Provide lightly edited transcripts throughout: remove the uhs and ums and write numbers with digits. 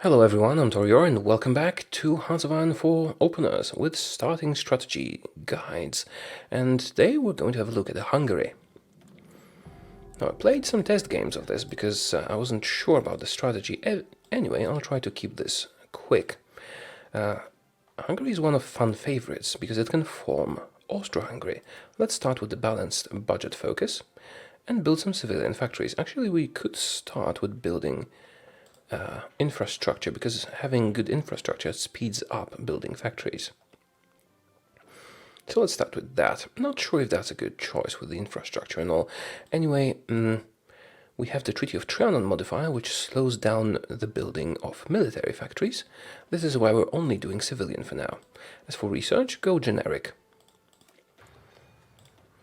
Hello everyone, I'm Taureor and welcome back to Hearts of Iron 4 openers with starting strategy guides. And today we're going to have a look at Hungary. Now I played some test games of this because I wasn't sure about the strategy. Anyway, I'll try to keep this quick. Hungary is one of fan favorites because it can form Austro-Hungary. Let's start with the balanced budget focus and build some civilian factories. Actually, we could start with building infrastructure, because having good infrastructure speeds up building factories. So let's start with that. Not sure if that's a good choice with the infrastructure and all. Anyway, we have the Treaty of Trianon modifier, which slows down the building of military factories. This is why we're only doing civilian for now. As for research, go generic.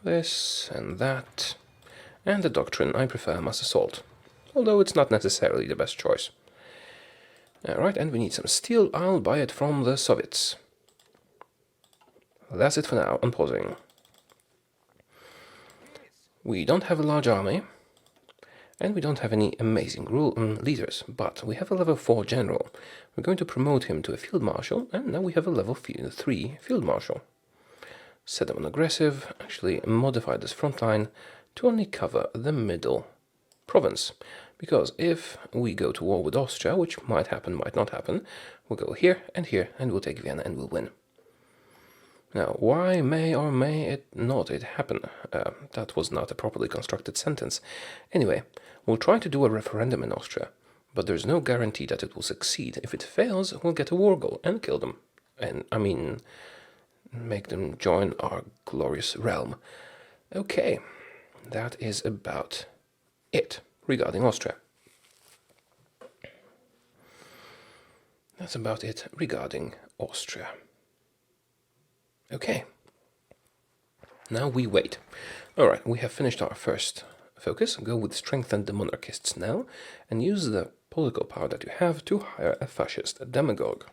This and that. And the doctrine, I prefer mass assault, although it's not necessarily the best choice. Alright, and we need some steel. I'll buy it from the Soviets. That's it for now. I'm pausing. We don't have a large army, and we don't have any amazing leaders, but we have a level 4 general. We're going to promote him to a field marshal, and now we have a level 3 field marshal. Set him on aggressive, actually modify this front line to only cover the middle province. Because if we go to war with Austria, which might happen, might not happen, we'll go here, and we'll take Vienna and we'll win. Now, why may or may it not happen? That was not a properly constructed sentence. Anyway, we'll try to do a referendum in Austria, but there's no guarantee that it will succeed. If it fails, we'll get a war goal and kill them. And, I mean, make them join our glorious realm. Okay, that is about it regarding Austria. That's about it regarding Austria. Okay. Now we wait. Alright, we have finished our first focus. Go with strengthen the monarchists now, and use the political power that you have to hire a fascist demagogue.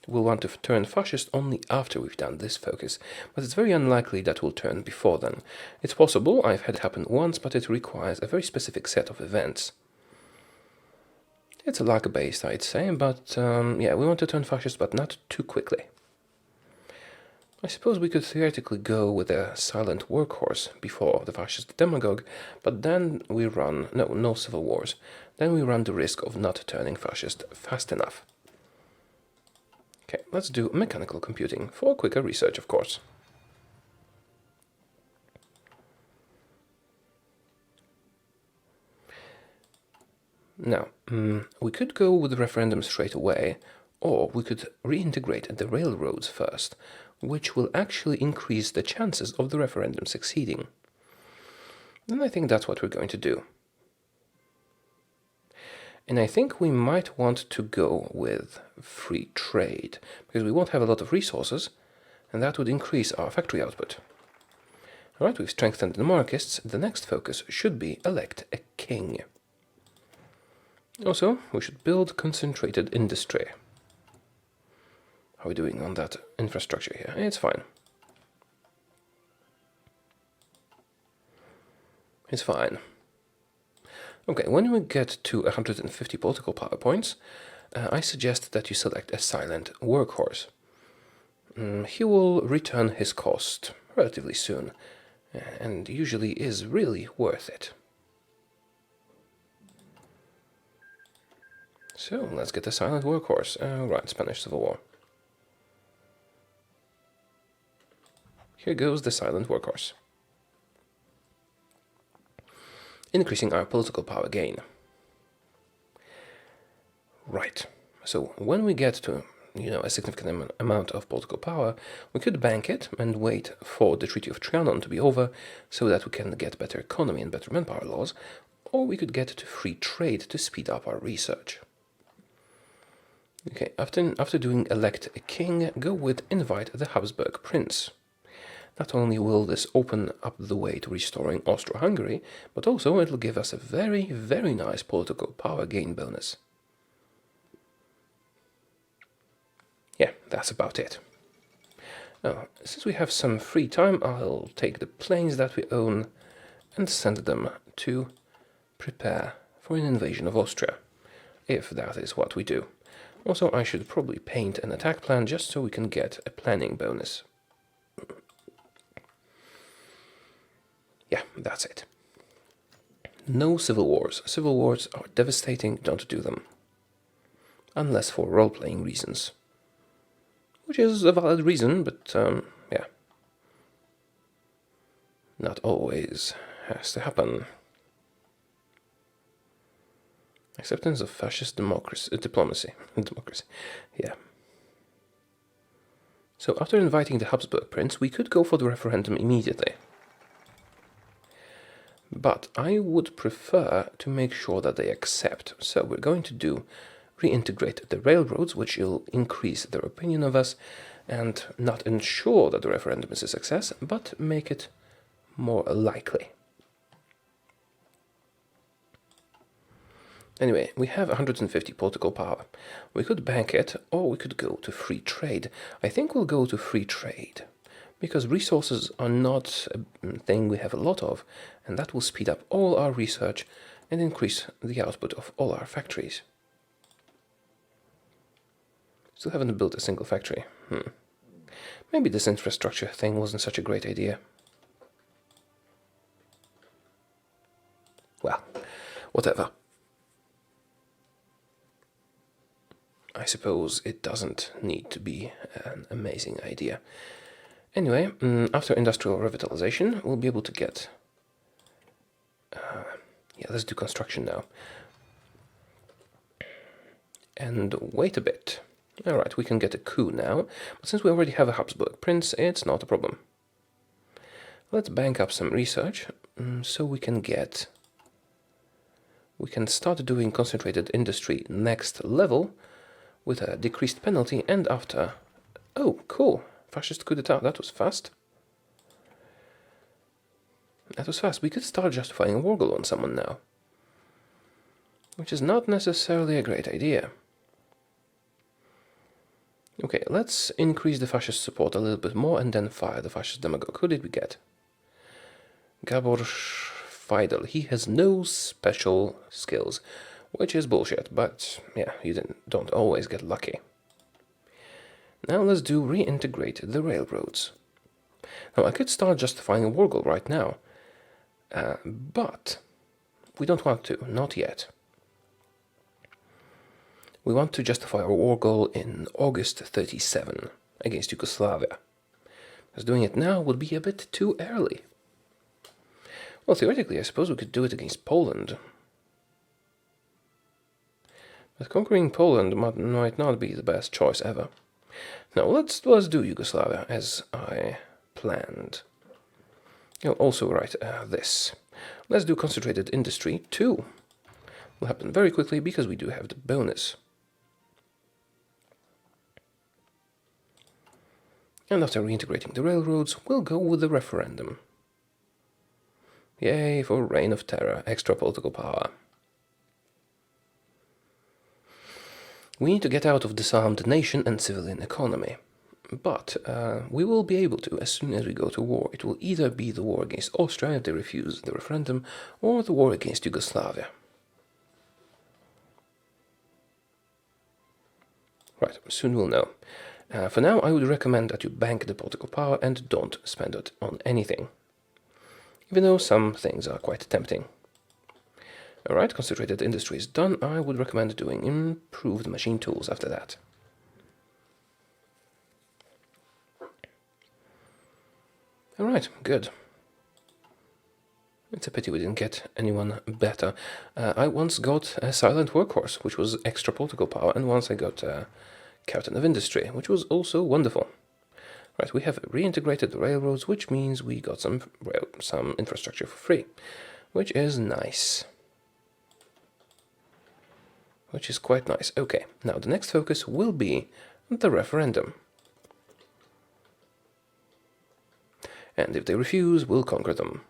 We'll want to turn fascist only after we've done this focus, but it's very unlikely that we'll turn before then. It's possible, I've had it happen once, but it requires a very specific set of events. It's a luck-based, I'd say, but yeah, we want to turn fascist, but not too quickly. I suppose we could theoretically go with a silent workhorse before the fascist demagogue, but then we run, no civil wars, then we run the risk of not turning fascist fast enough. Okay, let's do mechanical computing for quicker research, of course. Now, we could go with the referendum straight away, or we could reintegrate the railroads first, which will actually increase the chances of the referendum succeeding. And I think that's what we're going to do. And I think we might want to go with free trade, because we won't have a lot of resources, and that would increase our factory output. Alright, we've strengthened the monarchists. The next focus should be elect a king. Also, we should build concentrated industry. How are we doing on that infrastructure here? It's fine. It's fine. Okay, when we get to 150 political power points, I suggest that you select a silent workhorse. He will return his cost relatively soon, and usually is really worth it. So, let's get a silent workhorse. Right, Spanish Civil War. Here goes the silent workhorse. Increasing our political power gain. Right, so when we get to, a significant amount of political power, we could bank it and wait for the Treaty of Trianon to be over so that we can get better economy and better manpower laws, or we could get to free trade to speed up our research. Okay, after doing elect a king, go with invite the Habsburg prince. Not only will this open up the way to restoring Austro-Hungary, but also it'll give us a very, very nice political power gain bonus. Yeah, that's about it. Now, since we have some free time, I'll take the planes that we own and send them to prepare for an invasion of Austria, if that is what we do. Also, I should probably paint an attack plan just so we can get a planning bonus. Yeah, that's it. No civil wars. Civil wars are devastating, don't do them. Unless for role-playing reasons. Which is a valid reason, but yeah. Not always has to happen. Acceptance of fascist diplomacy. Democracy. Yeah. So after inviting the Habsburg prince, we could go for the referendum immediately. But I would prefer to make sure that they accept. So we're going to reintegrate the railroads, which will increase their opinion of us and not ensure that the referendum is a success, but make it more likely. Anyway, we have 150 political power. We could bank it, or we could go to free trade. I think we'll go to free trade, because resources are not a thing we have a lot of, and that will speed up all our research and increase the output of all our factories. Still haven't built a single factory. Maybe this infrastructure thing wasn't such a great idea. Well, whatever. I suppose it doesn't need to be an amazing idea. Anyway, after industrial revitalization, we'll be able to get... yeah, let's do construction now. And wait a bit. Alright, we can get a coup now, but since we already have a Habsburg prince, it's not a problem. Let's bank up some research, so we can start doing concentrated industry next level, with a decreased penalty, and after... Oh, cool! Fascist coup d'etat, that was fast. That was fast. We could start justifying a war goal on someone now. Which is not necessarily a great idea. Okay, let's increase the fascist support a little bit more and then fire the fascist demagogue. Who did we get? Gabor Feidel. He has no special skills, which is bullshit, but yeah, you don't always get lucky. Now let's reintegrate the railroads. Now I could start justifying a war goal right now, but we don't want to, not yet. We want to justify our war goal in August 37 against Yugoslavia, because doing it now would be a bit too early. Well, theoretically, I suppose we could do it against Poland. But conquering Poland might not be the best choice ever. Now, let's do Yugoslavia, as I planned. You'll also write this. Let's do concentrated industry, too. Will happen very quickly, because we do have the bonus. And after reintegrating the railroads, we'll go with the referendum. Yay for Reign of Terror, extra political power. We need to get out of disarmed nation and civilian economy. But we will be able to as soon as we go to war. It will either be the war against Austria if they refuse the referendum, or the war against Yugoslavia. Right, soon we'll know. For now, I would recommend that you bank the political power and don't spend it on anything. Even though some things are quite tempting. Alright, concentrated industry is done. I would recommend doing improved machine tools after that. Alright, good. It's a pity we didn't get anyone better. I once got a silent workhorse, which was extra political power, and once I got captain of industry, which was also wonderful. Right, we have reintegrated the railroads, which means we got some infrastructure for free, which is nice. Which is quite nice. Okay, now the next focus will be the referendum. And if they refuse, we'll conquer them.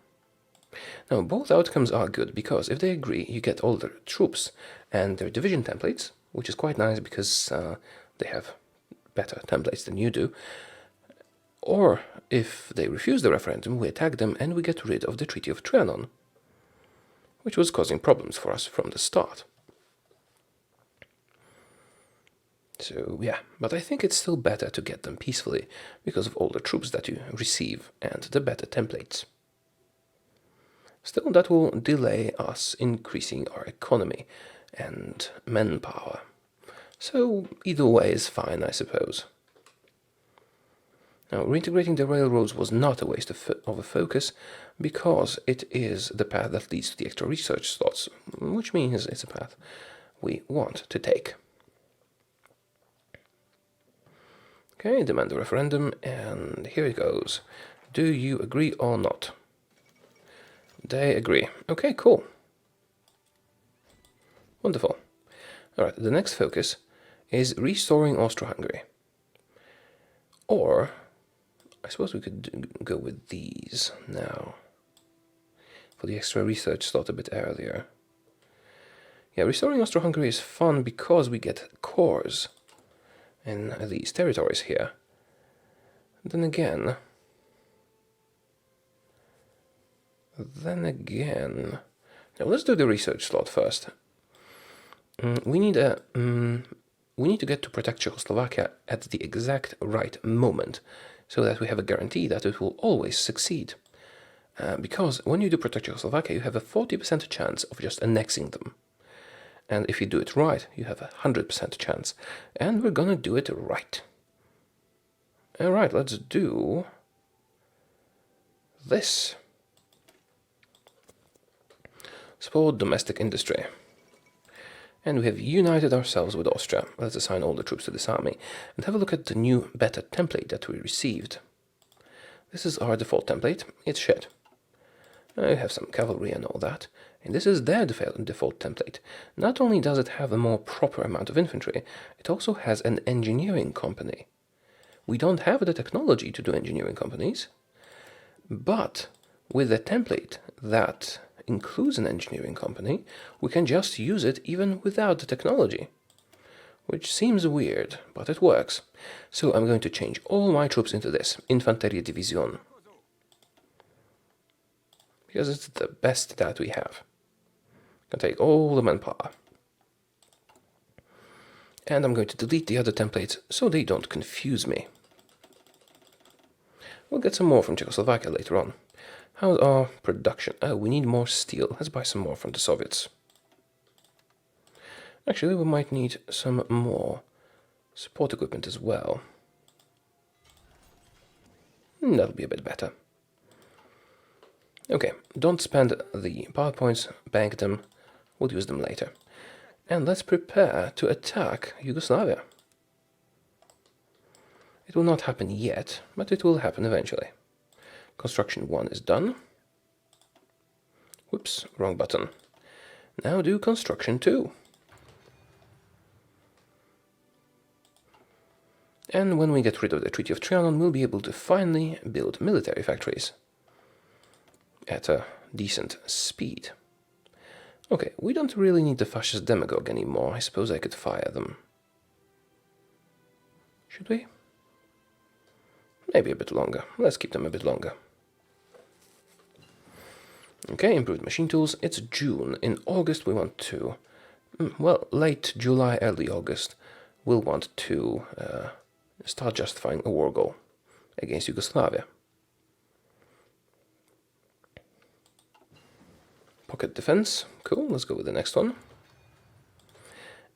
Now, both outcomes are good, because if they agree, you get all their troops and their division templates, which is quite nice because they have better templates than you do. Or, if they refuse the referendum, we attack them and we get rid of the Treaty of Trianon, which was causing problems for us from the start. So yeah, but I think it's still better to get them peacefully because of all the troops that you receive and the better templates. Still, that will delay us increasing our economy and manpower. So either way is fine, I suppose. Now, reintegrating the railroads was not a waste of a focus, because it is the path that leads to the extra research slots, which means it's a path we want to take. Okay, demand a referendum, and here it goes. Do you agree or not? They agree. Okay, cool. Wonderful. Alright, the next focus is restoring Austro-Hungary. Or, I suppose we could go with these now, for the extra research slot a bit earlier. Yeah, restoring Austro-Hungary is fun because we get cores in these territories here. Then again, now let's do the research slot first. We need to get to protect Czechoslovakia at the exact right moment, so that we have a guarantee that it will always succeed. Because when you do protect Czechoslovakia, you have a 40% chance of just annexing them. And if you do it right, you have a 100% chance. And we're gonna do it right. Alright, let's do this. Support domestic industry. And we have united ourselves with Austria. Let's assign all the troops to this army and have a look at the new beta template that we received. This is our default template. It's shit. I have some cavalry and all that, and this is their default template. Not only does it have a more proper amount of infantry, it also has an engineering company. We don't have the technology to do engineering companies, but with a template that includes an engineering company, we can just use it even without the technology. Which seems weird, but it works. So I'm going to change all my troops into this, Infanterie Division. Because it's the best that we have. Can take all the manpower. And I'm going to delete the other templates so they don't confuse me. We'll get some more from Czechoslovakia later on. How's our production? Oh, we need more steel. Let's buy some more from the Soviets. Actually, we might need some more support equipment as well. That'll be a bit better. Okay, don't spend the PowerPoints, bank them, we'll use them later. And let's prepare to attack Yugoslavia. It will not happen yet, but it will happen eventually. Construction 1 is done. Whoops, wrong button. Now do construction 2. And when we get rid of the Treaty of Trianon, we'll be able to finally build military factories at a decent speed. Okay, we don't really need the fascist demagogue anymore. I suppose I could fire them. Should we? Maybe a bit longer. Let's keep them a bit longer. Okay, improved machine tools. It's June. In August we want to... well, late July, early August, we'll want to start justifying a war goal against Yugoslavia. Pocket defense. Cool, let's go with the next one.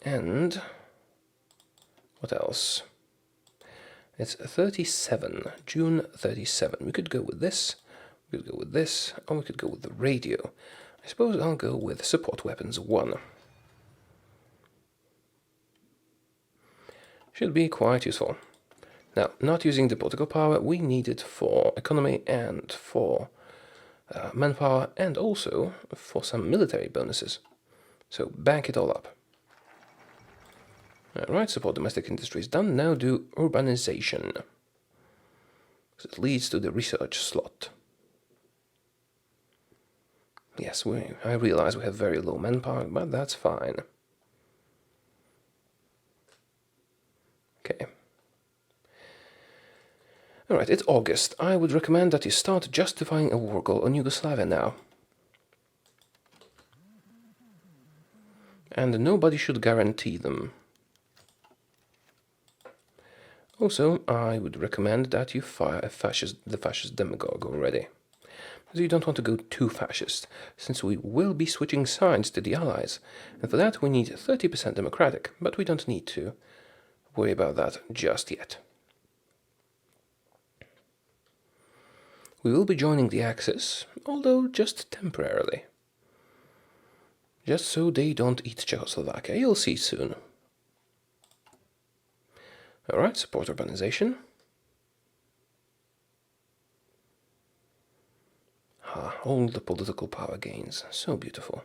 And... what else? It's 37, June 37. We could go with this, we could go with this, or we could go with the radio. I suppose I'll go with support weapons 1. Should be quite useful. Now, not using the political power, we need it for economy and for manpower, and also for some military bonuses. So bank it all up. Alright, support domestic industry is done. Now do urbanization. Because it leads to the research slot. Yes, I realize we have very low manpower, but that's fine. Okay. Alright, it's August. I would recommend that you start justifying a war goal on Yugoslavia now. And nobody should guarantee them. Also, I would recommend that you fire the fascist demagogue already. Because you don't want to go too fascist, since we will be switching sides to the Allies, and for that we need 30% democratic, but we don't need to worry about that just yet. We will be joining the Axis, although just temporarily. Just so they don't eat Czechoslovakia, you'll see soon. Alright, support urbanization. All the political power gains, so beautiful.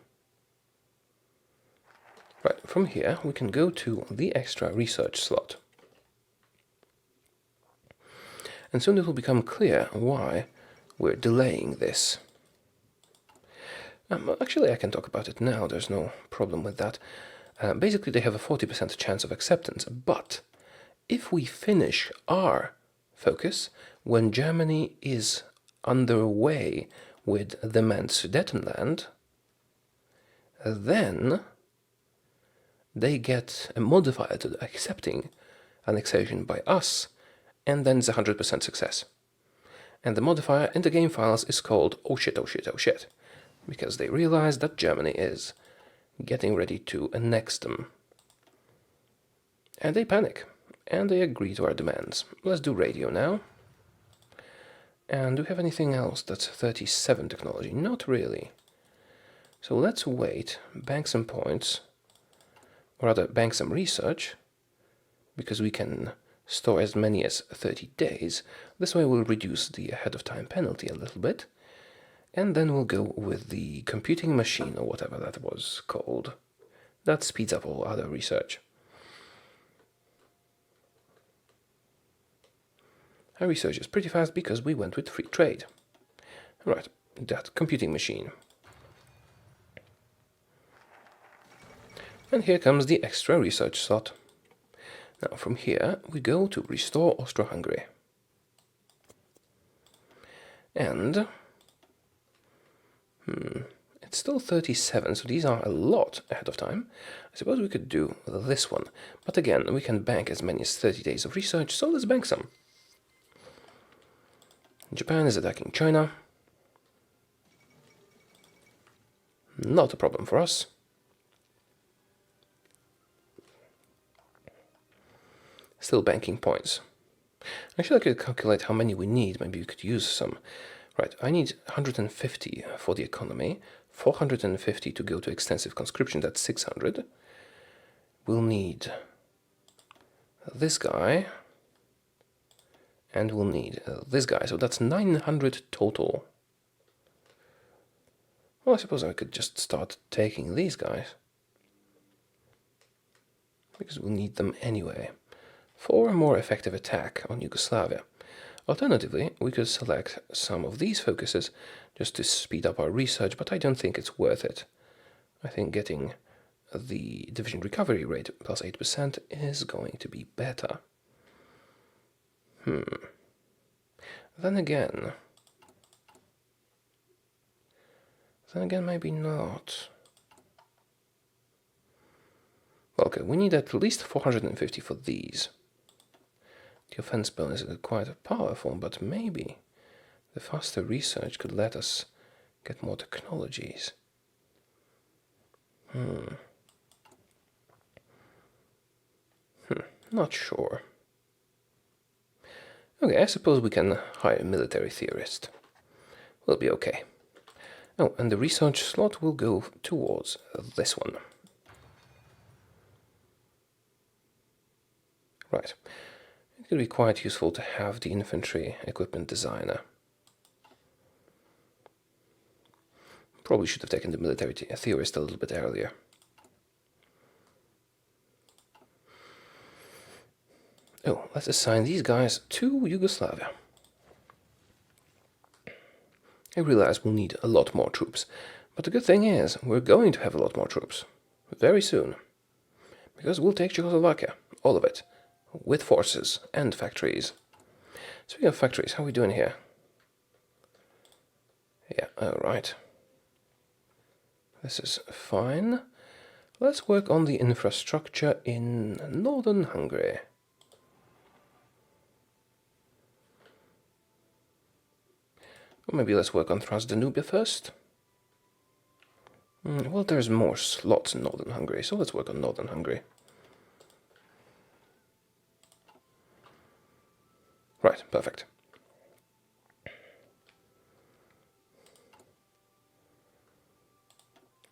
Right, from here we can go to the extra research slot. And soon it will become clear why we're delaying this. Actually, I can talk about it now, there's no problem with that. Basically, they have a 40% chance of acceptance, but if we finish our focus when Germany is underway with the Sudetenland, then they get a modifier to accepting annexation by us, and then it's 100% success. And the modifier in the game files is called oh shit, oh shit, oh shit, because they realize that Germany is getting ready to annex them. And they panic, and they agree to our demands. Let's do radio now. And do we have anything else that's 37 technology? Not really. So let's wait, bank some points, or rather bank some research, because we can store as many as 30 days. This way we'll reduce the ahead of time penalty a little bit, and then we'll go with the computing machine, or whatever that was called. That speeds up all other research. Our research is pretty fast because we went with free trade. Right, that computing machine. And here comes the extra research slot. Now from here we go to restore Austro-Hungary. And it's still 37, so these are a lot ahead of time. I suppose we could do this one, but again we can bank as many as 30 days of research, so let's bank some. Japan is attacking China. Not a problem for us. Still banking points. Actually, I could calculate how many we need. Maybe we could use some. Right, I need 150 for the economy, 450 to go to extensive conscription, that's 600. We'll need this guy, and we'll need this guy, so that's 900 total. Well, I suppose I could just start taking these guys, because we'll need them anyway, for a more effective attack on Yugoslavia. Alternatively, we could select some of these focuses just to speed up our research, but I don't think it's worth it. I think getting the division recovery rate plus 8% is going to be better. Then again, maybe not. Well, okay, we need at least 450 for these. The offense bonus is quite powerful, but maybe the faster research could let us get more technologies. Not sure. Okay, I suppose we can hire a military theorist. We'll be okay. Oh, and the research slot will go towards this one. Right. It could be quite useful to have the infantry equipment designer. Probably should have taken the military theorist a little bit earlier. Oh, let's assign these guys to Yugoslavia. I realize we'll need a lot more troops, but the good thing is we're going to have a lot more troops very soon, because we'll take Czechoslovakia, all of it, with forces and factories. Speaking of factories, how are we doing here? Yeah, alright. This is fine. Let's work on the infrastructure in northern Hungary. Maybe let's work on Transdanubia first. Well, there's more slots in Northern Hungary, so let's work on Northern Hungary. Right, perfect.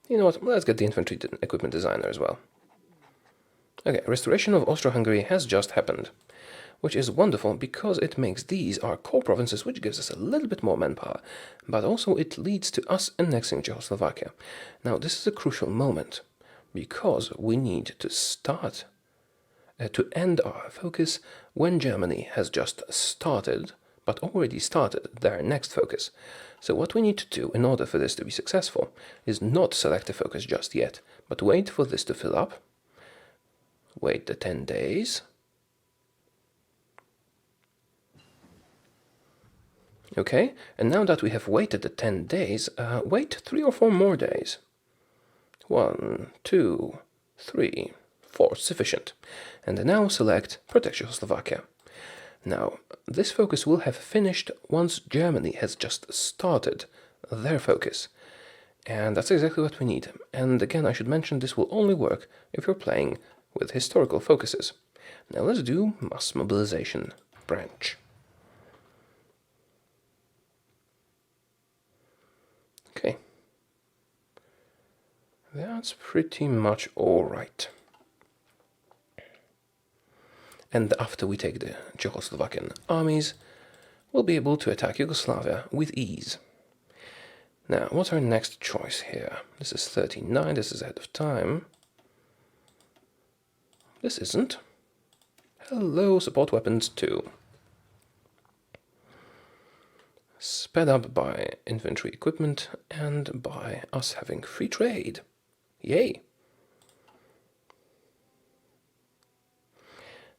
You know what, let's get the infantry equipment designer as well. Okay, restoration of Austro-Hungary has just happened, which is wonderful because it makes these our core provinces, which gives us a little bit more manpower, but also it leads to us annexing Czechoslovakia. Now, this is a crucial moment because we need to start to end our focus when Germany has just started, but already started their next focus. So what we need to do in order for this to be successful is not select a focus just yet, but wait for this to fill up, wait the 10 days, okay, and now that we have waited the 10 days, wait 3 or 4 more days. 1, 2, 3, 4, sufficient. And now select Protect Czechoslovakia. Now, this focus will have finished once Germany has just started their focus. And that's exactly what we need. And again, I should mention this will only work if you're playing with historical focuses. Now let's do mass mobilization branch. Okay. That's pretty much all right. And after we take the Czechoslovakian armies, we'll be able to attack Yugoslavia with ease. Now, what's our next choice here? This is 39, this is ahead of time. This isn't. Hello, support weapons 2. Sped up by infantry equipment and by us having free trade. Yay!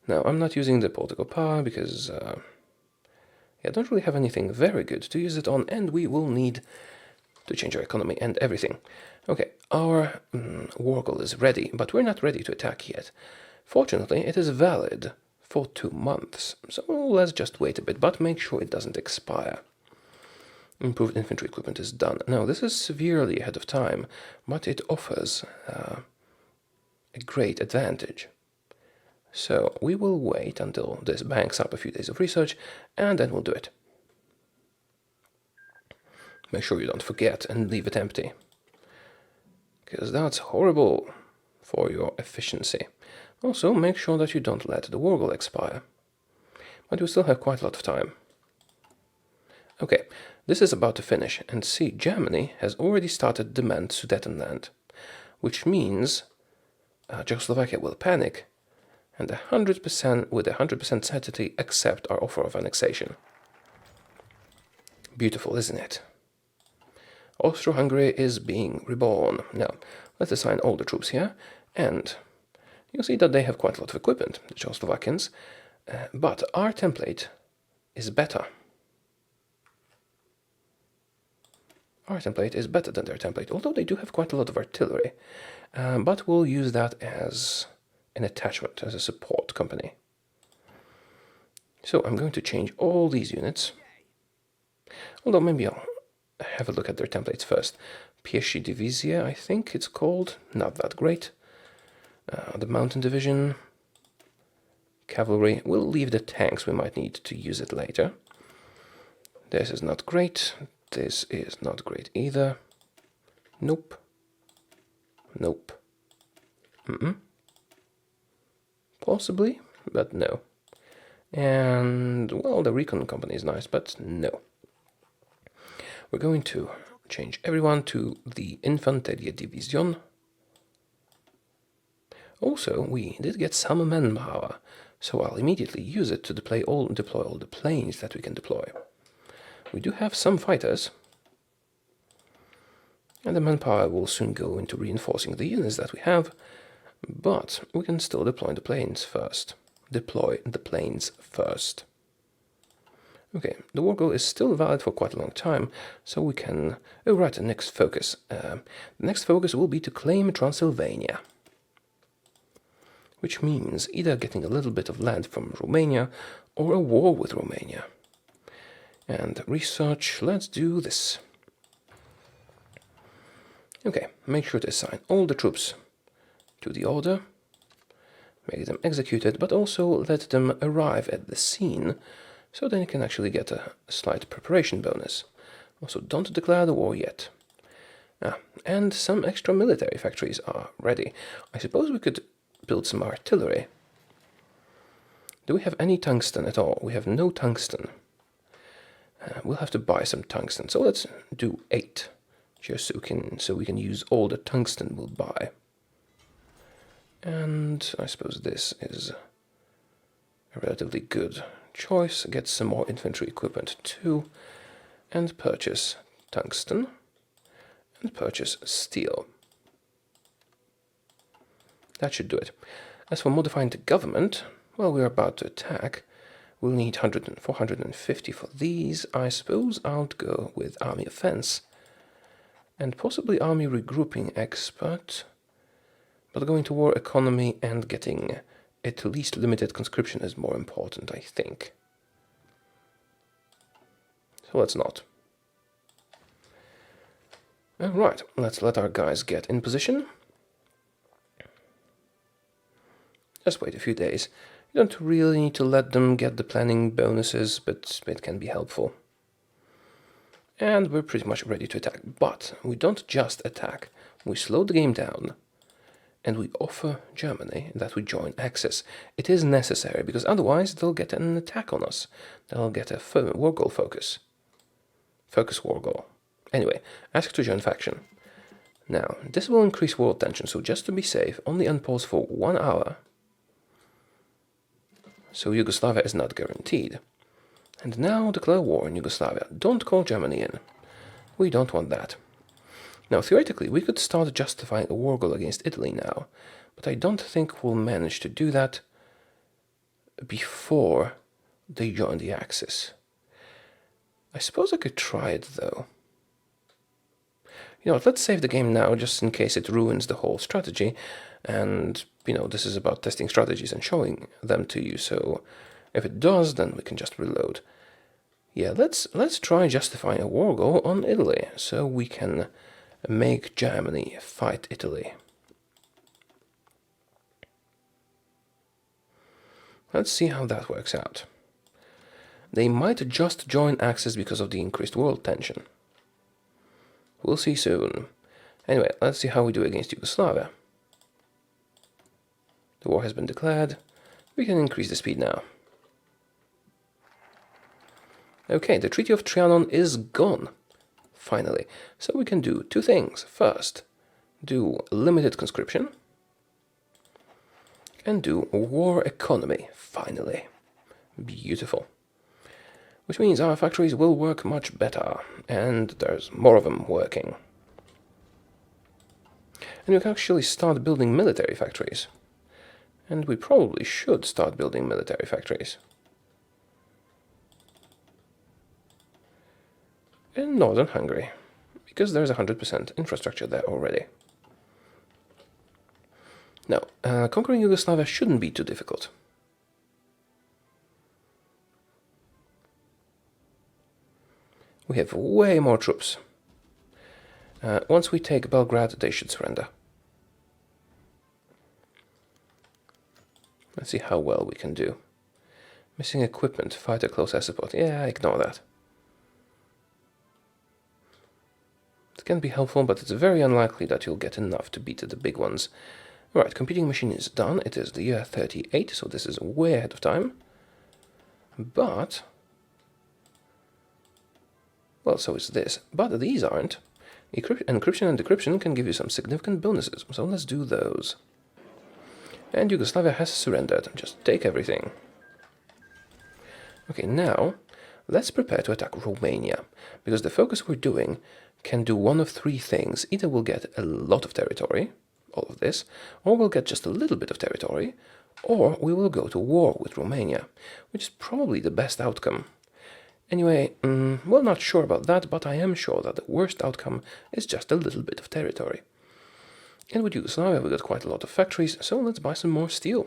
Now, I'm not using the political power because I don't really have anything very good to use it on, and we will need to change our economy and everything. Okay, our war goal is ready, but we're not ready to attack yet. Fortunately, it is valid for 2 months, so let's just wait a bit, but make sure it doesn't expire. Improved infantry equipment is done. Now, this is severely ahead of time, but it offers a great advantage. So we will wait until this banks up a few days of research, and then we'll do it. Make sure you don't forget and leave it empty, because that's horrible for your efficiency. Also, make sure that you don't let the war goal expire. But we still have quite a lot of time. Okay, this is about to finish, and see, Germany has already started demand Sudetenland, which means Czechoslovakia will panic, and 100% with 100% certainty accept our offer of annexation. Beautiful, isn't it? Austro-Hungary is being reborn. Now, let's assign all the troops here, and you'll see that they have quite a lot of equipment, the Czechoslovakians, but our template is better. Our template is better than their template, although they do have quite a lot of artillery, but we'll use that as an attachment, as a support company. So I'm going to change all these units, although maybe I'll have a look at their templates first. Pieszy Divizia, I think it's called, not that great. The Mountain Division, Cavalry, we'll leave the tanks, we might need to use it later. This is not great, this is not great either. Nope. Nope. Possibly, but no. And, well, the recon company is nice, but no. We're going to change everyone to the Infanteria Division. Also, we did get some manpower, so I'll immediately use it to deploy all the planes that we can deploy. We do have some fighters, and the manpower will soon go into reinforcing the units that we have, but we can still deploy the planes first. Okay, the war goal is still valid for quite a long time, so we can... Oh right, the next focus. The next focus will be to claim Transylvania, which means either getting a little bit of land from Romania or a war with Romania. And research, let's do this. Okay, make sure to assign all the troops to the order, make them executed, but also let them arrive at the scene, so then you can actually get a slight preparation bonus. Also, don't declare the war yet. And some extra military factories are ready. I suppose we could build some artillery. Do we have any tungsten at all? We have no tungsten. We'll have to buy some tungsten, so let's do 8, just so we can use all the tungsten we'll buy. And I suppose this is a relatively good choice. Get some more infantry equipment too, and purchase tungsten, and purchase steel. That should do it. As for modifying the government, well, we're about to attack. We'll need 100 and 450 for these. I suppose I'll go with army offense, and possibly army regrouping expert. But going to war economy and getting at least limited conscription is more important, I think. So let's not. Right, let's let our guys get in position. Just wait a few days. You don't really need to let them get the planning bonuses, but it can be helpful. And we're pretty much ready to attack. But we don't just attack. We slow the game down. And we offer Germany that we join Axis. It is necessary, because otherwise they'll get an attack on us. They'll get a war goal focus. Focus war goal. Anyway, ask to join faction. Now, this will increase world tension, so just to be safe, only unpause for 1 hour. So Yugoslavia is not guaranteed. And now declare war in Yugoslavia. Don't call Germany in. We don't want that. Now, theoretically, we could start justifying a war goal against Italy now, but I don't think we'll manage to do that before they join the Axis. I suppose I could try it, though. You know what, let's save the game now, just in case it ruins the whole strategy, and, you know, this is about testing strategies and showing them to you, so if it does, then we can just reload. Yeah, let's try justifying a war goal on Italy, so we can make Germany fight Italy. Let's see how that works out. They might just join Axis because of the increased world tension. We'll see soon. Anyway, let's see how we do against Yugoslavia. The war has been declared. We can increase the speed now. Okay, the Treaty of Trianon is gone. Finally. So we can do 2 things. First, do limited conscription. And do war economy, finally. Beautiful. Which means our factories will work much better, and there's more of them working. And we can actually start building military factories. And we probably should start building military factories. In northern Hungary, because there's 100% infrastructure there already. Now, conquering Yugoslavia shouldn't be too difficult. We have way more troops. Once we take Belgrade, they should surrender. Let's see how well we can do. Missing equipment, fighter close air support. Yeah, ignore that. It can be helpful, but it's very unlikely that you'll get enough to beat the big ones. Right, competing machine is done. It is the year 38, so this is way ahead of time. But, well, so is this. But these aren't. Encryption and decryption can give you some significant bonuses, so let's do those. And Yugoslavia has surrendered. Just take everything. Okay, now, let's prepare to attack Romania, because the focus we're doing can do one of 3 things. Either we'll get a lot of territory, all of this, or we'll get just a little bit of territory, or we will go to war with Romania, which is probably the best outcome. Anyway, well, not sure about that, but I am sure that the worst outcome is just a little bit of territory. And with Yugoslavia we got quite a lot of factories, so let's buy some more steel.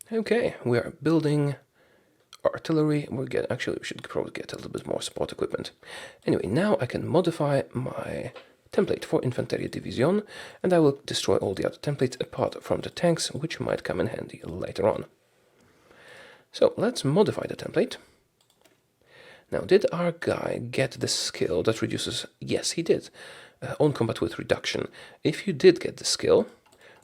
Okay, we are building artillery. Actually, we should probably get a little bit more support equipment. Anyway, now I can modify my template for Infanteria Division, and I will destroy all the other templates apart from the tanks, which might come in handy later on. So let's modify the template. Now, did our guy get the skill that reduces? Yes, he did. On combat with reduction. If you did get the skill,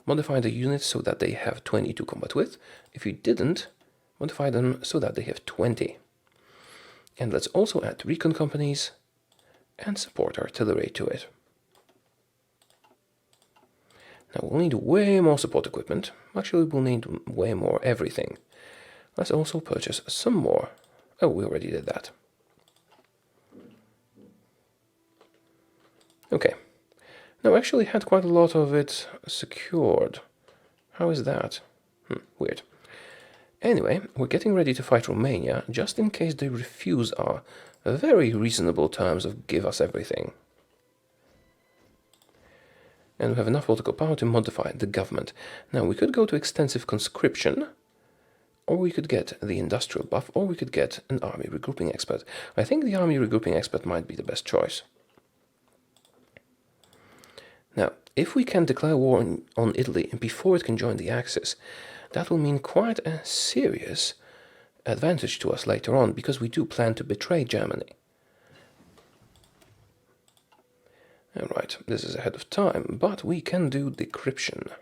modify the units so that they have 22 combat with. If you didn't, modify them so that they have 20. And let's also add recon companies and support artillery to it. Now we'll need way more support equipment. Actually, we'll need way more everything. Let's also purchase some more. Oh, we already did that. Okay. Now I actually had quite a lot of it secured. How is that? Weird. Anyway, we're getting ready to fight Romania, just in case they refuse our very reasonable terms of give us everything. And we have enough political power to modify the government. Now, we could go to extensive conscription, or we could get the industrial buff, or we could get an army regrouping expert. I think the army regrouping expert might be the best choice. Now, if we can declare war on Italy before it can join the Axis, that will mean quite a serious advantage to us later on, because we do plan to betray Germany. Alright, this is ahead of time, but we can do decryption.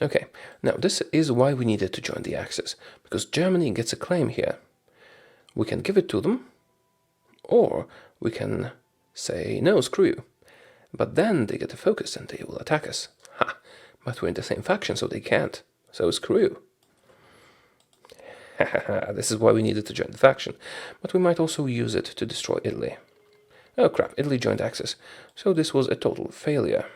Okay, now this is why we needed to join the Axis, because Germany gets a claim here. We can give it to them, or we can say, no, screw you. But then they get a focus and they will attack us. Ha! But we're in the same faction, so they can't. So screw you. This is why we needed to join the faction. But we might also use it to destroy Italy. Oh crap, Italy joined Axis. So this was a total failure.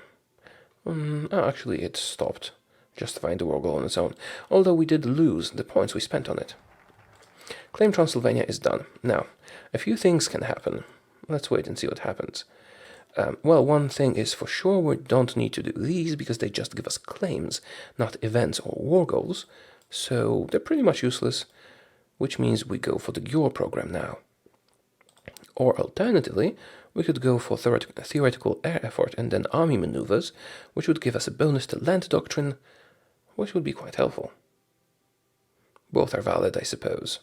Actually, it stopped, justifying the war goal on its own. Although we did lose the points we spent on it. Claim Transylvania is done. Now, a few things can happen. Let's wait and see what happens. Well, one thing is for sure, we don't need to do these because they just give us claims, not events or war goals. So they're pretty much useless, which means we go for the GUR program now. Or alternatively, we could go for theoretical air effort and then army maneuvers, which would give us a bonus to land doctrine, which would be quite helpful. Both are valid, I suppose.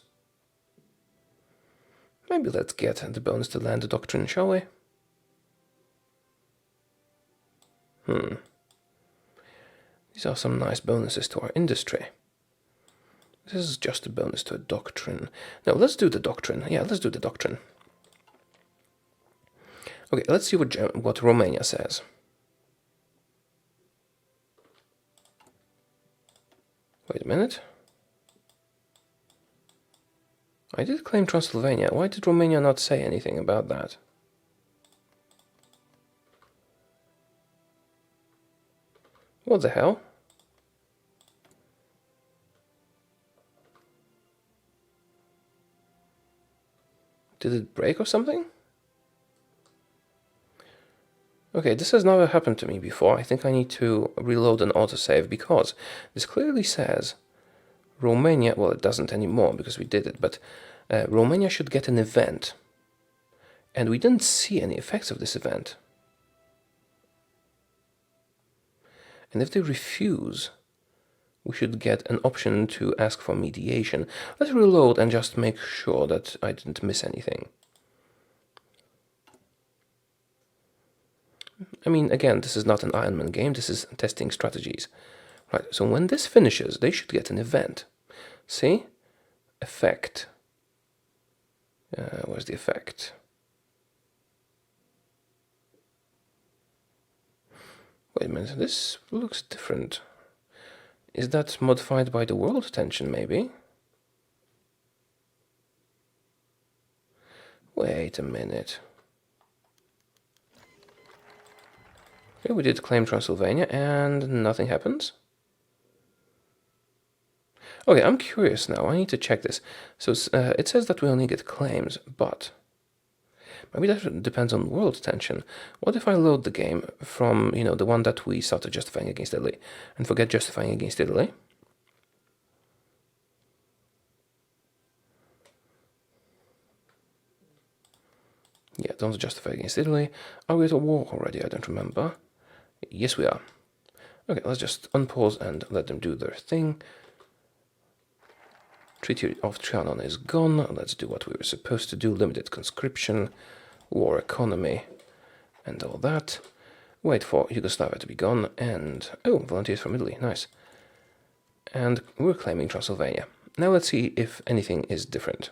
Maybe let's get the bonus to land doctrine, shall we? These are some nice bonuses to our industry. This is just a bonus to a doctrine. No, let's do the doctrine. Yeah, let's do the doctrine. Okay, let's see what Romania says. Wait a minute. I did claim Transylvania. Why did Romania not say anything about that? What the hell? Did it break or something? Okay, this has never happened to me before. I think I need to reload an autosave because this clearly says Romania, well, it doesn't anymore because we did it, but Romania should get an event. And we didn't see any effects of this event. And if they refuse, we should get an option to ask for mediation. Let's reload and just make sure that I didn't miss anything. I mean, again, this is not an Iron Man game, this is testing strategies. Right, so when this finishes, they should get an event. See? Effect. Where's the effect? Wait a minute, this looks different. Is that modified by the world tension, maybe? Wait a minute. Okay, we did claim Transylvania and nothing happens. Okay, I'm curious now. I need to check this. So it says that we only get claims, but maybe that depends on world tension. What if I load the game from, the one that we started justifying against Italy and forget justifying against Italy? Yeah, don't justify against Italy. Are we at a war already? I don't remember. Yes, we are. Okay, let's just unpause and let them do their thing. Treaty of Trianon is gone. Let's do what we were supposed to do. Limited conscription, war economy, and all that. Wait for Yugoslavia to be gone, and... oh, volunteers from Italy, nice. And we're claiming Transylvania. Now let's see if anything is different.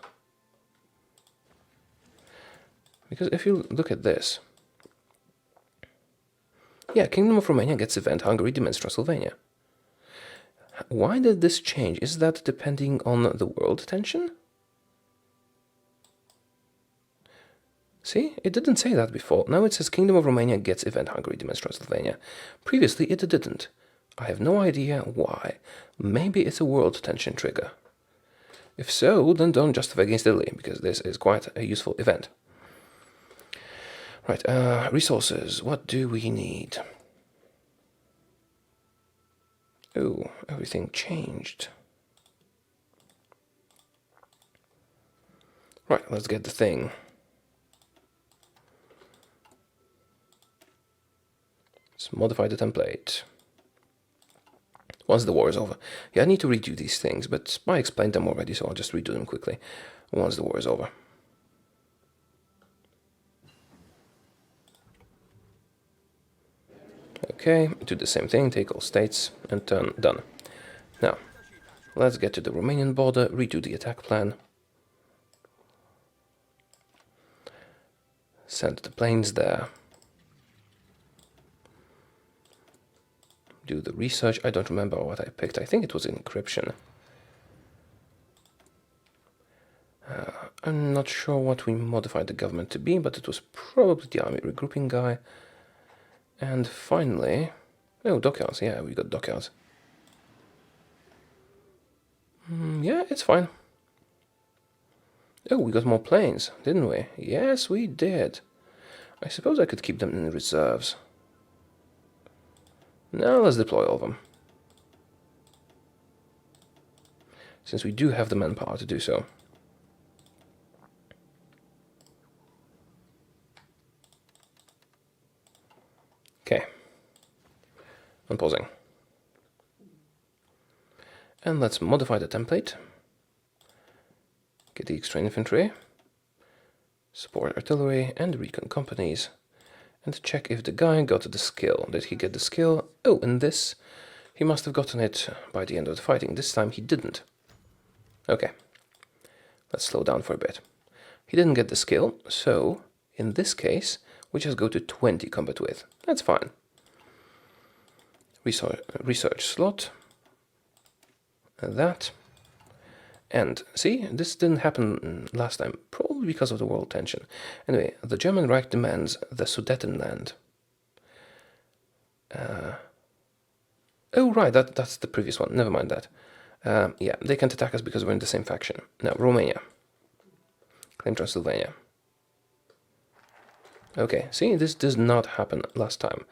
Because if you look at this... yeah, Kingdom of Romania gets event, Hungary demands Transylvania. Why did this change? Is that depending on the world tension? See, it didn't say that before. Now it says Kingdom of Romania gets event, Hungary demands Transylvania. Previously it didn't. I have no idea why. Maybe it's a world tension trigger. If so, then don't justify against Italy, because this is quite a useful event. Right, resources. What do we need? Oh, everything changed. Right, let's get the thing. Let's modify the template. Once the war is over. Yeah, I need to redo these things, but I explained them already, so I'll just redo them quickly once the war is over. Okay, do the same thing, take all states, and turn done. Now, let's get to the Romanian border, redo the attack plan. Send the planes there. Do the research. I don't remember what I picked. I think it was encryption. I'm not sure what we modified the government to be, but it was probably the army regrouping guy. And finally... oh, dockyards. Yeah, we got dockyards. Yeah, it's fine. Oh, we got more planes, didn't we? Yes, we did. I suppose I could keep them in reserves. Now let's deploy all of them. Since we do have the manpower to do so. Okay. Unpausing. And let's modify the template. Get the extra infantry. Support artillery and recon companies. And check if the guy got the skill. Did he get the skill? Oh, and this, he must have gotten it by the end of the fighting. This time he didn't. Okay, let's slow down for a bit. He didn't get the skill, so in this case, we just go to 20 combat with. That's fine. Research slot. And that. And see, this didn't happen last time, probably because of the world tension. Anyway, the German Reich demands the Sudetenland. Oh, right, that's the previous one. Never mind that. Yeah, they can't attack us because we're in the same faction. Now, Romania. Claim Transylvania. Okay, see, this does not happen last time.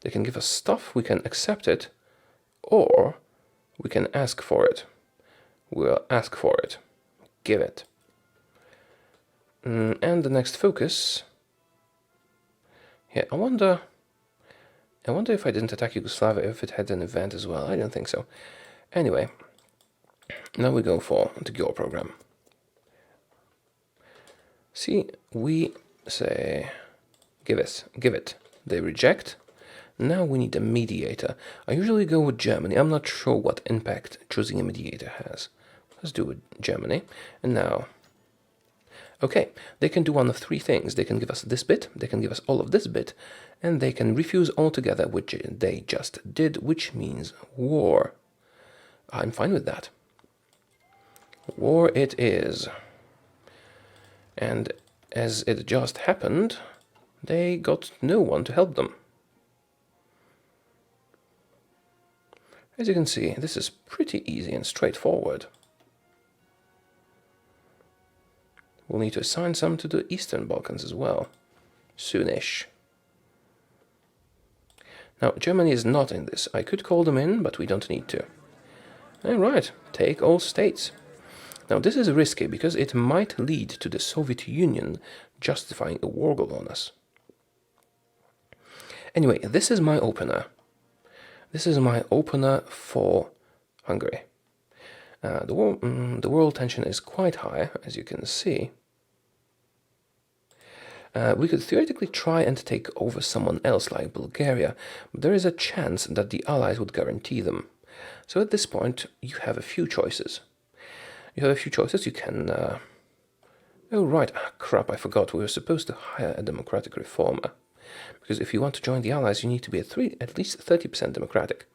They can give us stuff, we can accept it, or we can ask for it. We'll ask for it. Give it. And the next focus... yeah, I wonder if I didn't attack Yugoslavia, if it had an event as well. I don't think so. Anyway, now we go for the GEOR program. See, we say, give it. They reject. Now we need a mediator. I usually go with Germany. I'm not sure what impact choosing a mediator has. Let's do it with Germany. And now, okay, they can do one of three things. They can give us this bit, they can give us all of this bit, and they can refuse altogether, which they just did, which means war. I'm fine with that. War it is. And as it just happened, they got no one to help them. As you can see, this is pretty easy and straightforward. We'll need to assign some to the Eastern Balkans as well. Soonish. Now, Germany is not in this. I could call them in, but we don't need to. Alright, take all states. Now, this is risky because it might lead to the Soviet Union justifying a war goal on us. Anyway, this is my opener. This is my opener for Hungary. The world tension is quite high, as you can see. We could theoretically try and take over someone else like Bulgaria, but there is a chance that the Allies would guarantee them. So at this point, you have a few choices. You can... Oh right, crap, I forgot, we were supposed to hire a democratic reformer. Because if you want to join the Allies, you need to be at least 30% democratic.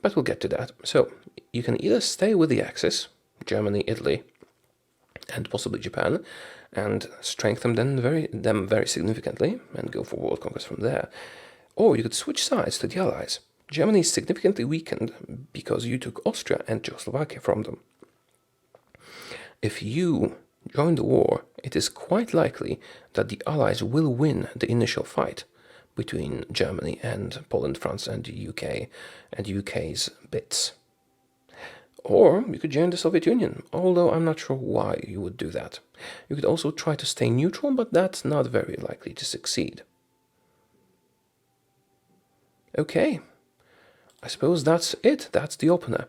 But we'll get to that. So, you can either stay with the Axis, Germany, Italy, and possibly Japan, and strengthen them very significantly, and go for world conquest from there. Or you could switch sides to the Allies. Germany is significantly weakened because you took Austria and Czechoslovakia from them. If you join the war, it is quite likely that the Allies will win the initial fight between Germany and Poland, France and the UK, and UK's bits. Or you could join the Soviet Union, although I'm not sure why you would do that. You could also try to stay neutral, but that's not very likely to succeed. Okay, I suppose that's it. That's the opener.